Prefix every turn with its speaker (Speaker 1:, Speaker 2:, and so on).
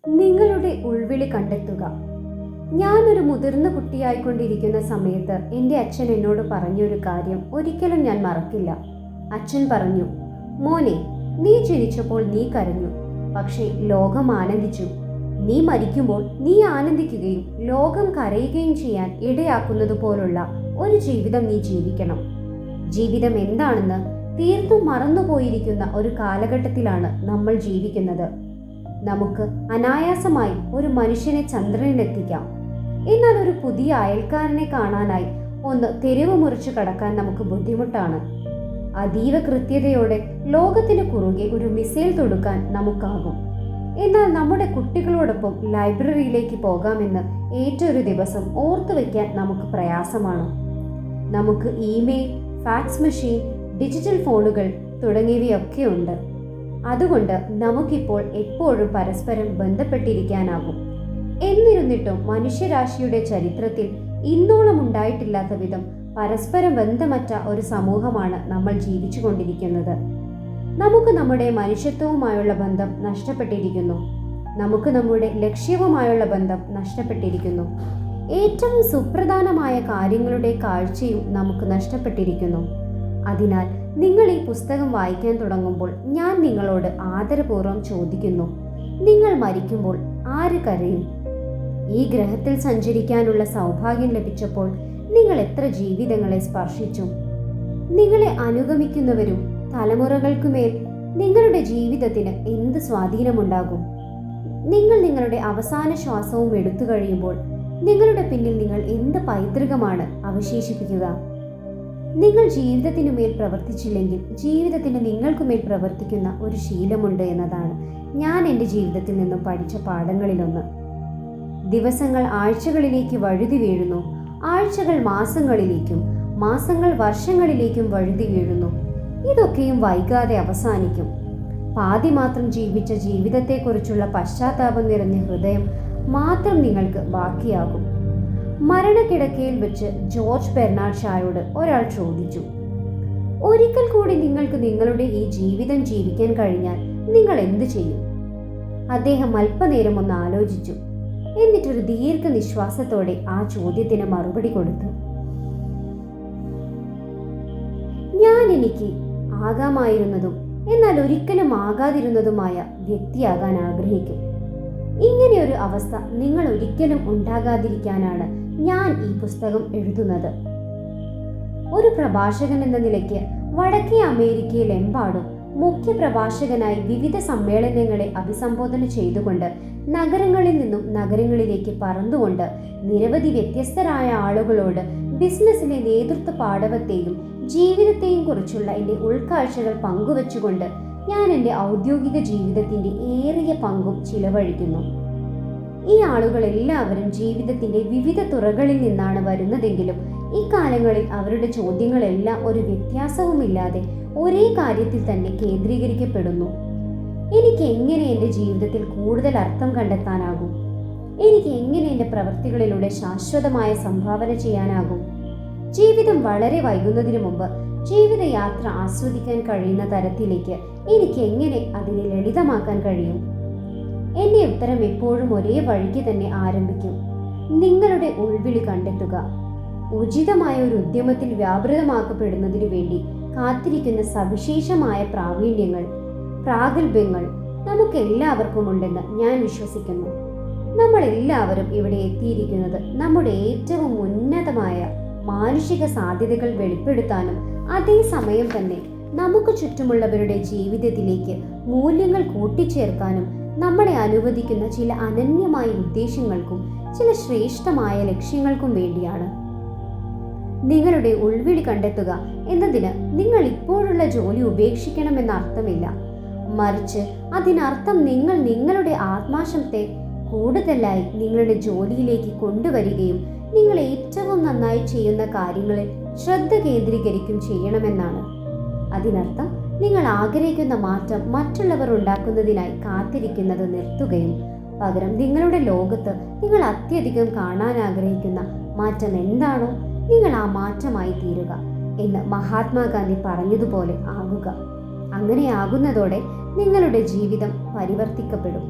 Speaker 1: നിങ്ങളുടെ ഉൾവിളി കണ്ടെത്തുക. ഞാനൊരു മുതിർന്ന കുട്ടിയായിക്കൊണ്ടിരിക്കുന്ന സമയത്ത് എൻ്റെ അച്ഛൻ എന്നോട് പറഞ്ഞൊരു കാര്യം ഒരിക്കലും ഞാൻ മറക്കില്ല. അച്ഛൻ പറഞ്ഞു, മോനെ, നീ ജനിച്ചപ്പോൾ നീ കരഞ്ഞു, പക്ഷേ ലോകം ആനന്ദിച്ചു. നീ മരിക്കുമ്പോൾ നീ ആനന്ദിക്കുകയും ലോകം കരയുകയും ചെയ്യാൻ ഇടയാക്കുന്നത് പോലുള്ള ഒരു ജീവിതം നീ ജീവിക്കണം. ജീവിതം എന്താണെന്ന് തീർത്തും മറന്നുപോയിരിക്കുന്ന ഒരു കാലഘട്ടത്തിലാണ് നമ്മൾ ജീവിക്കുന്നത്. നമുക്ക് അനായാസമായി ഒരു മനുഷ്യനെ ചന്ദ്രനിലെത്തിക്കാം. എന്നാൽ ഒരു പുതിയ അയൽക്കാരനെ കാണാനായി ഒന്ന് തെരുവ് മുറിച്ചു കടക്കാൻ നമുക്ക് ബുദ്ധിമുട്ടാണ്. അതീവ കൃത്യതയോടെ ലോകത്തിന് കുറുകെ ഒരു മിസൈൽ തൊടുക്കാൻ നമുക്കാകും. എന്നാൽ നമ്മുടെ കുട്ടികളോടൊപ്പം ലൈബ്രറിയിലേക്ക് പോകാമെന്ന് ഏറ്റൊരു ദിവസം ഓർത്തു വയ്ക്കാൻ നമുക്ക് പ്രയാസമാണ്. നമുക്ക് ഇമെയിൽ, ഫാക്സ് മെഷീൻ, ഡിജിറ്റൽ ഫോണുകൾ തുടങ്ങിയവയൊക്കെ ഉണ്ട്. അതുകൊണ്ട് നമുക്കിപ്പോൾ എപ്പോഴും പരസ്പരം ബന്ധപ്പെട്ടിരിക്കാനാകും. എന്നിരുന്നിട്ടും മനുഷ്യരാശിയുടെ ചരിത്രത്തിൽ ഇന്നോളം ഉണ്ടായിട്ടില്ലാത്ത വിധം പരസ്പരം ബന്ധമറ്റ ഒരു സമൂഹമാണ് നമ്മൾ ജീവിച്ചു കൊണ്ടിരിക്കുന്നത്. നമുക്ക് നമ്മുടെ മനുഷ്യത്വവുമായുള്ള ബന്ധം നഷ്ടപ്പെട്ടിരിക്കുന്നു. നമുക്ക് നമ്മുടെ ലക്ഷ്യവുമായുള്ള ബന്ധം നഷ്ടപ്പെട്ടിരിക്കുന്നു. ഏറ്റവും സുപ്രധാനമായ കാര്യങ്ങളുടെ കാഴ്ചയും നമുക്ക് നഷ്ടപ്പെട്ടിരിക്കുന്നു. അതിനാൽ നിങ്ങൾ ഈ പുസ്തകം വായിക്കാൻ തുടങ്ങുമ്പോൾ ഞാൻ നിങ്ങളോട് ആദരപൂർവ്വം ചോദിക്കുന്നു, നിങ്ങൾ മരിക്കുമ്പോൾ ആര് കരയും? ഈ ഗ്രഹത്തിൽ സഞ്ചരിക്കാനുള്ള സൗഭാഗ്യം ലഭിച്ചപ്പോൾ നിങ്ങൾ എത്ര ജീവിതങ്ങളെ സ്പർശിച്ചു? നിങ്ങളെ അനുഗമിക്കുന്നവരും തലമുറകൾക്കുമേൽ നിങ്ങളുടെ ജീവിതത്തിന് എന്ത് സ്വാധീനമുണ്ടാകും? നിങ്ങൾ നിങ്ങളുടെ അവസാന ശ്വാസവും എടുത്തു കഴിയുമ്പോൾ നിങ്ങളുടെ പിന്നിൽ നിങ്ങൾ എന്ത് പൈതൃകമാണ് അവശേഷിപ്പിക്കുക? നിങ്ങൾ ജീവിതത്തിനുമേൽ പ്രവർത്തിച്ചില്ലെങ്കിൽ ജീവിതത്തിന് നിങ്ങൾക്കുമേൽ പ്രവർത്തിക്കുന്ന ഒരു ശീലമുണ്ട് എന്നതാണ് ഞാൻ എൻ്റെ ജീവിതത്തിൽ നിന്നും പഠിച്ച പാഠങ്ങളിലൊന്ന്. ദിവസങ്ങൾ ആഴ്ചകളിലേക്ക് വഴുതി വീഴുന്നു, ആഴ്ചകൾ മാസങ്ങളിലേക്കും, മാസങ്ങൾ വർഷങ്ങളിലേക്കും വഴുതി വീഴുന്നു. ഇതൊക്കെയും വൈകാതെ അവസാനിക്കും. പാതി മാത്രം ജീവിച്ച ജീവിതത്തെക്കുറിച്ചുള്ള പശ്ചാത്താപം നിറഞ്ഞ ഹൃദയം മാത്രം നിങ്ങൾക്ക് ബാക്കിയാകും. മരണക്കിടക്കയിൽ വെച്ച് ജോർജ് ബെർണാഡ് ഷായോട് ഒരാൾ ചോദിച്ചു, ഒരിക്കൽ കൂടി നിങ്ങൾക്ക് നിങ്ങളുടെ ഈ ജീവിതം ജീവിക്കാൻ കഴിഞ്ഞാൽ നിങ്ങൾ എന്ത് ചെയ്യും? അദ്ദേഹം അല്പനേരം ഒന്ന് ആലോചിച്ചു. എന്നിട്ടൊരു ദീർഘനിശ്വാസത്തോടെ ആ ചോദ്യത്തിന് മറുപടി കൊടുത്തു, ഞാൻ എനിക്ക് ആകാമായിരുന്നതും എന്നാൽ ഒരിക്കലും ആകാതിരുന്നതുമായ വ്യക്തിയാകാൻ ആഗ്രഹിക്കും. ഇങ്ങനെയൊരു അവസ്ഥ നിങ്ങൾ ഒരിക്കലും ഉണ്ടാകാതിരിക്കാനാണ് ഞാൻ ഈ പുസ്തകം എഴുതുന്നത്. ഒരു പ്രഭാഷകൻ എന്ന നിലയ്ക്ക് വടക്കേ അമേരിക്കയിലെമ്പാടും മുഖ്യ പ്രഭാഷകനായി വിവിധ സമ്മേളനങ്ങളെ അഭിസംബോധന ചെയ്തുകൊണ്ട് നഗരങ്ങളിൽ നിന്നും നഗരങ്ങളിലേക്ക് പറന്നുകൊണ്ട് നിരവധി വ്യത്യസ്തരായ ആളുകളോട് ബിസിനസ്സിലെ നേതൃത്വ പാടവത്തെയും ജീവിതത്തെയും കുറിച്ചുള്ള എൻ്റെ ഉൾക്കാഴ്ചകൾ പങ്കുവച്ചുകൊണ്ട് ഞാൻ എൻ്റെ ഔദ്യോഗിക ജീവിതത്തിൻ്റെ ഏറിയ പങ്കും ചിലവഴിക്കുന്നു. ഈ ആളുകളെല്ലാവരും ജീവിതത്തിൻ്റെ വിവിധ തുറകളിൽ നിന്നാണ് വരുന്നതെങ്കിലും ഇക്കാലങ്ങളിൽ അവരുടെ ചോദ്യങ്ങളെല്ലാം ഒരു വ്യത്യാസവുമില്ലാതെ ഒരേ കാര്യത്തിൽ തന്നെ കേന്ദ്രീകരിക്കപ്പെടുന്നു. എനിക്ക് എങ്ങനെ എൻ്റെ ജീവിതത്തിൽ കൂടുതൽ അർത്ഥം കണ്ടെത്താനാകും? എനിക്ക് എങ്ങനെ എൻ്റെ പ്രവൃത്തികളിലൂടെ ശാശ്വതമായ സംഭാവന ചെയ്യാനാകും? ജീവിതം വളരെ വൈകുന്നതിന് മുമ്പ് ജീവിതയാത്ര ആസ്വദിക്കാൻ കഴിയുന്ന തരത്തിലേക്ക് എനിക്ക് എങ്ങനെ അതിനെ ലളിതമാക്കാൻ കഴിയും? എൻ്റെ ഉത്തരം എപ്പോഴും ഒരേ വഴിക്ക് തന്നെ ആരംഭിക്കും. നിങ്ങളുടെ ഉൾവിളി കണ്ടെത്തുക. ഉചിതമായ ഒരു ഉദ്യമത്തിൽ വ്യാപൃതമാക്കപ്പെടുന്നതിനു വേണ്ടി കാത്തിരിക്കുന്ന സവിശേഷമായ പ്രാവീണ്യങ്ങൾ, പ്രാഗൽഭ്യങ്ങൾ നമുക്കെല്ലാവർക്കും ഉണ്ടെന്ന് ഞാൻ വിശ്വസിക്കുന്നു. നമ്മളെല്ലാവരും ഇവിടെ എത്തിയിരിക്കുന്നത് നമ്മുടെ ഏറ്റവും ഉന്നതമായ മാനുഷിക സാധ്യതകൾ വെളിപ്പെടുത്താനും അതേസമയം തന്നെ നമുക്ക് ചുറ്റുമുള്ളവരുടെ ജീവിതത്തിലേക്ക് മൂല്യങ്ങൾ കൂട്ടിച്ചേർക്കാനും നമ്മളെ അനുവദിക്കുന്ന ചില അനന്യമായ ഉദ്ദേശങ്ങൾക്കും ചില ശ്രേഷ്ഠമായ ലക്ഷ്യങ്ങൾക്കും വേണ്ടിയാണ്. നിങ്ങളുടെ ഉൾവിളി കണ്ടെത്തുക എന്നതിന് നിങ്ങൾ ഇപ്പോഴുള്ള ജോലി ഉപേക്ഷിക്കണമെന്ന അർത്ഥമില്ല. മറിച്ച് അതിനർത്ഥം നിങ്ങൾ നിങ്ങളുടെ ആത്മാശത്തെ കൂടുതലായി നിങ്ങളുടെ ജോലിയിലേക്ക് കൊണ്ടുവരികയും നിങ്ങൾ ഏറ്റവും നന്നായി ചെയ്യുന്ന കാര്യങ്ങളിൽ ശ്രദ്ധ കേന്ദ്രീകരിക്കും ചെയ്യണമെന്നാണ്. അതിനർത്ഥം നിങ്ങൾ ആഗ്രഹിക്കുന്ന മാറ്റം മറ്റുള്ളവർ ഉണ്ടാക്കുന്നതിനായി കാത്തിരിക്കുന്നത് നിർത്തുകയും പകരം നിങ്ങളുടെ ലോകത്ത് നിങ്ങൾ അത്യധികം കാണാൻ ആഗ്രഹിക്കുന്ന മാറ്റം എന്താണോ നിങ്ങൾ ആ മാറ്റമായി തീരുക എന്ന് മഹാത്മാഗാന്ധി പറഞ്ഞതുപോലെ ആകുക. അങ്ങനെ ആകുന്നതോടെ നിങ്ങളുടെ ജീവിതം പരിവർത്തിക്കപ്പെടും.